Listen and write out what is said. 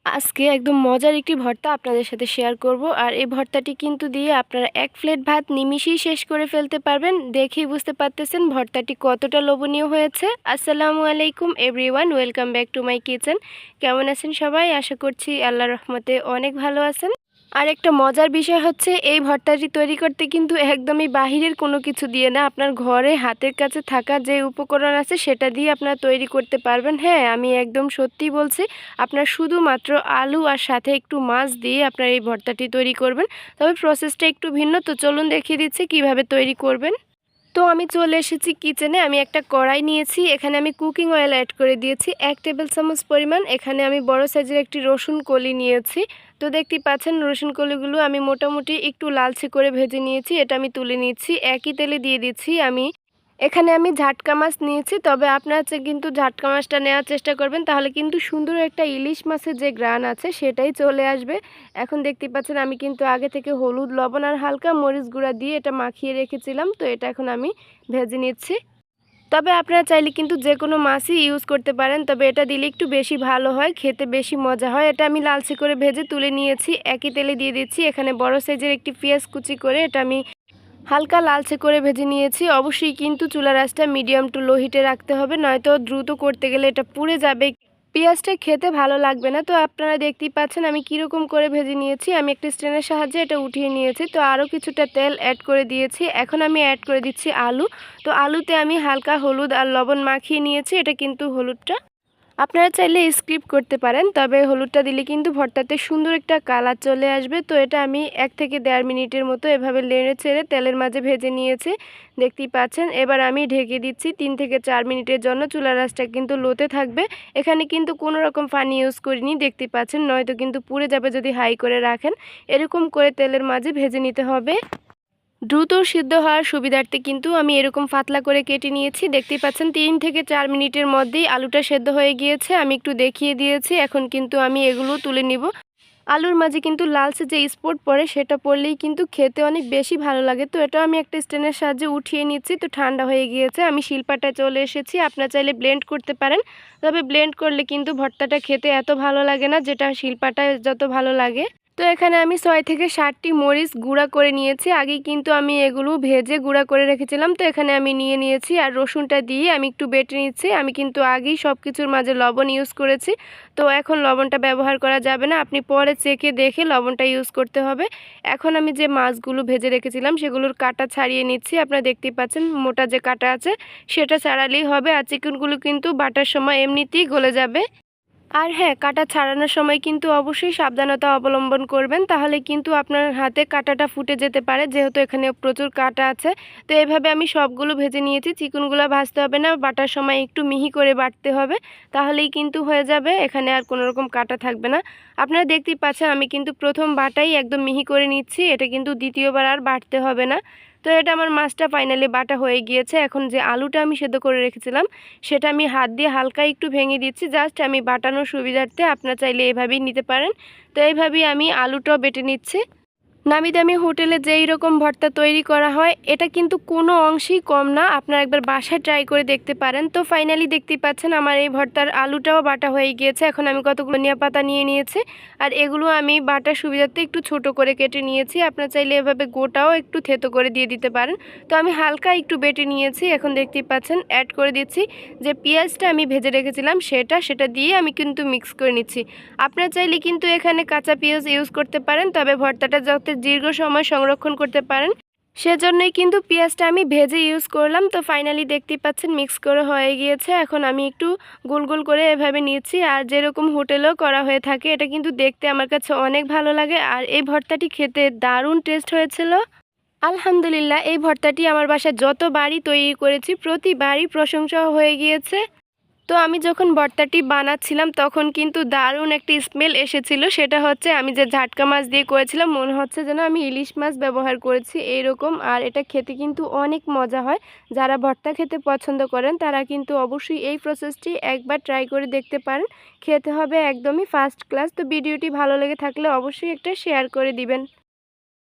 আজকে একদম মজার একটি ভর্তা আপনাদের সাথে শেয়ার করব। আর এই ভর্তাটি কিন্তু দিয়ে আপনারা এক প্লেট ভাত নিমিষেই শেষ করে ফেলতে পারবেন। দেখেই বুঝতে পারতেছেন ভর্তাটি কতটা লোভনীয় হয়েছে। আসসালামু আলাইকুম everyone, welcome back to my kitchen. কেমন আছেন সবাই? আশা করছি আল্লাহর রহমতে অনেক ভালো আছেন। আর একটা মজার বিষয় হচ্ছে, এই ভর্তাটি তৈরি করতে কিন্তু একদমই বাহিরের কোনো কিছু দিয়ে না, আপনার ঘরে হাতের কাছে থাকা যে উপকরণ আছে সেটা দিয়ে আপনারা তৈরি করতে পারবেন। হ্যাঁ, আমি একদম সত্যি বলছি, আপনার শুধুমাত্র আলু আর সাথে একটু মাছ দিয়ে আপনার এই ভর্তাটি তৈরি করবেন। তবে প্রসেসটা একটু ভিন্ন, তো চলুন দেখিয়ে দিচ্ছি কিভাবে তৈরি করবেন। তো আমি চলে এসেছি কিচেনে। আমি একটা কড়াই নিয়েছি, এখানে আমি কুকিং অয়েল অ্যাড করে দিয়েছি 1 টেবিল চামচ পরিমাণ। এখানে আমি বড় সাইজের একটি রসুন কলি নিয়েছি। তো দেখতেই পাচ্ছেন রসুন কলিগুলো আমি মোটামুটি একটু লালচে করে ভেজে নিয়েছি। এটা আমি তুলে নিচ্ছি। একই তেলে দিয়ে দিচ্ছি এখানে আমি ঝাটকা মাছ নিয়েছি। তবে আপনারা কিন্তু ঝাটকা মাছটা নেওয়ার চেষ্টা করবেন, তাহলে কিন্তু সুন্দর একটা ইলিশ মাছের যে গ্রান আছে সেটাই চলে আসবে। এখন দেখতে পাচ্ছেন আমি কিন্তু আগে থেকে হলুদ, লবণ আর হালকা মরিচ গুঁড়া দিয়ে এটা মাখিয়ে রেখেছিলাম। তো এটা এখন আমি ভেজে নিচ্ছি। তবে আপনারা চাইলে কিন্তু যে কোনো মাছই ইউজ করতে পারেন, তবে এটা দিলে একটু বেশি ভালো হয়, খেতে বেশি মজা হয়। এটা আমি লালচে করে ভেজে তুলে নিয়েছি। একই তেলে দিয়ে দিচ্ছি এখানে বড় সাইজের একটি পেঁয়াজ কুচি করে, এটা আমি হালকা লালচে করে ভেজে নিয়েছি। অবশ্যই কিন্তু চুলার আঁচটা মিডিয়াম টু লো হিটে রাখতে হবে, নয়তো দ্রুত করতে গেলে এটা পুড়ে যাবে, পেঁয়াজটা খেতে ভালো লাগবে না। তো আপনারা দেখতেই পাচ্ছেন আমি কীরকম করে ভেজে নিয়েছি। আমি একটা স্ট্যান্ডের সাহায্যে এটা উঠিয়ে নিয়েছি। তো আরও কিছুটা তেল অ্যাড করে দিয়েছি। এখন আমি অ্যাড করে দিচ্ছি আলু। তো আলুতে আমি হালকা হলুদ আর লবণ মাখিয়ে নিয়েছি। এটা কিন্তু হলুদটা আপনারা চাইলে স্কিপ করতে পারেন, তবে হলুদটা দিলে কিন্তু ভর্তাতে সুন্দর একটা কালার চলে আসবে। তো এটা আমি 1 থেকে 1.5 মিনিটের মতো এভাবে নেড়ে চেড়ে তেলের মাঝে ভেজে নিয়েছি। দেখতেই পাচ্ছেন। এবার আমি ঢেকে দিচ্ছি 3 থেকে 4 মিনিটের জন্য। চুলার আঁচটা কিন্তু লোতে থাকবে। এখানে কিন্তু কোনো রকম পানি ইউজ করিনি, দেখতেই পাচ্ছেন, নয়তো কিন্তু পুড়ে যাবে যদি হাই করে রাখেন। এরকম করে তেলের মাঝে ভেজে নিতে হবে। দ্রুত সিদ্ধ হওয়ার সুবিধার্থে কিন্তু আমি এরকম পাতলা করে কেটে নিয়েছি। দেখতেই পাচ্ছেন 3 থেকে 4 মিনিটের মধ্যেই আলুটা সেদ্ধ হয়ে গিয়েছে। আমি একটু দেখিয়ে দিয়েছি। এখন কিন্তু আমি এগুলো তুলে নিব। আলুর মাঝে কিন্তু লালচে যে স্পট পড়ে সেটা পড়লেই কিন্তু খেতে অনেক বেশি ভালো লাগে। তো এটাও আমি একটা স্ট্যান্ডের সাহায্যে উঠিয়ে নিচ্ছি। তো ঠান্ডা হয়ে গিয়েছে, আমি শিলপাটায় চলে এসেছি। আপনারা চাইলে ব্লেন্ড করতে পারেন, তবে ব্লেন্ড করলে কিন্তু ভর্তাটা খেতে এত ভালো লাগে না, যেটা শিলপাটায় যত ভালো লাগে। তো এখানে আমি 6 থেকে 7টি মরিচ গুঁড়া করে নিয়েছি। আগেই কিন্তু আমি এগুলো ভেজে গুঁড়া করে রেখেছিলাম। তো এখানে আমি নিয়ে নিয়েছি, আর রসুনটা দিয়ে আমি একটু বেটে নিচ্ছি। আমি কিন্তু আগেই সব কিছুর মাঝে লবণ ইউজ করেছি। তো এখন লবণটা ব্যবহার করা যাবে না, আপনি পরে চেখে দেখে লবণটা ইউজ করতে হবে। এখন আমি যে মাছগুলো ভেজে রেখেছিলাম সেগুলোর কাঁটা ছাড়িয়ে নিচ্ছি। আপনারা দেখতেই পাচ্ছেন মোটা যে কাঁটা আছে সেটা ছাড়ালেই হবে। আর চিকেনগুলো কিন্তু বাটার সময় এমনিতেই গলে যাবে। আর হ্যাঁ, কাটা ছাড়ানোর সময় কিন্তু অবশ্যই সাবধানতা অবলম্বন করবেন, তাহলে কিন্তু আপনার হাতে কাঁটাটা ফুটে যেতে পারে, যেহেতু এখানে প্রচুর কাঁটা আছে। তো এভাবে আমি সবগুলো ভেজে নিয়েছি। চিকেনগুলো ভাজতে হবে না, বাটার সময় একটু মিহি করে বাটতে হবে, তাহলেই কিন্তু হয়ে যাবে, এখানে আর কোনো রকম কাঁটা থাকবে না। আপনারা দেখতেই পাচ্ছেন আমি কিন্তু প্রথম বাটাই একদম মিহি করে নিচ্ছি, এটা কিন্তু দ্বিতীয়বার আর বাটতে হবে না। তো এটা আমার মাছটা ফাইনালি বাটা হয়ে গিয়েছে। এখন যে আলুটা আমি সেদ্ধ করে রেখেছিলাম সেটা আমি হাত দিয়ে হালকা একটু ভেঙে দিচ্ছি, জাস্ট আমি বাটানোর সুবিধার্থে। আপনারা চাইলে এভাবেই নিতে পারেন। তো এইভাবেই আমি আলুটাও বেটে নিচ্ছি। নামি দামি হোটেলে যেই রকম ভর্তা তৈরি করা হয় এটা কিন্তু কোনো অংশেই কম না, আপনারা একবার বাসায় ট্রাই করে দেখতে পারেন। তো ফাইনালি দেখতেই পাচ্ছেন আমার এই ভর্তার আলুটাও বাটা হয়ে গিয়েছে। এখন আমি কতগুলো ধনিয়া পাতা নিয়ে নিয়েছি, আর এগুলো আমি বাটার সুবিধার্থে একটু ছোট করে কেটে নিয়েছি। আপনারা চাইলে এভাবে গোটাও একটু থেতো করে দিয়ে দিতে পারেন। তো আমি হালকা একটু বেটে নিয়েছি। এখন দেখতেই পাচ্ছেন অ্যাড করে দিচ্ছি যে পেঁয়াজটা আমি ভেজে রেখেছিলাম সেটা দিয়ে আমি কিন্তু মিক্স করে নিচ্ছি। আপনারা চাইলে কিন্তু এখানে কাঁচা পেঁয়াজ ইউজ করতে পারেন, তবে ভর্তাটা যাতে দীর্ঘ সময় সংরক্ষণ করতে পারেন সেজন্যই কিন্তু পেঁয়াজটা আমি ভেজে ইউজ করলাম। তো ফাইনালি দেখতেই পাচ্ছেন মিক্স করে হয়ে গিয়েছে। এখন আমি একটু গোল গোল করে এভাবে নিয়েছি, আর যেরকম হোটেলেও করা হয়ে থাকে এটা কিন্তু দেখতে আমার কাছে অনেক ভালো লাগে। আর এই ভর্তাটি খেতে দারুণ টেস্ট হয়েছিল। আলহামদুলিল্লাহ, এই ভর্তাটি আমার বাসায় যতবারই তৈরি করেছি প্রতিবারই প্রশংসা হয়ে গিয়েছে। তো আমি যখন ভর্তাটি বানাচ্ছিলাম তখন কিন্তু দারুণ একটি স্মেল এসেছিল, সেটা হচ্ছে আমি যে ঝাটকা মাছ দিয়ে করেছিলাম মনে হচ্ছে যেন আমি ইলিশ মাছ ব্যবহার করেছি এইরকম। আর এটা খেতে কিন্তু অনেক মজা হয়। যারা ভর্তা খেতে পছন্দ করেন তারা কিন্তু অবশ্যই এই প্রসেসটি একবার ট্রাই করে দেখতে পারেন। খেতে হবে একদমই ফার্স্ট ক্লাস। তো ভিডিওটি ভালো লেগে থাকলে অবশ্যই একটা শেয়ার করে দিবেন।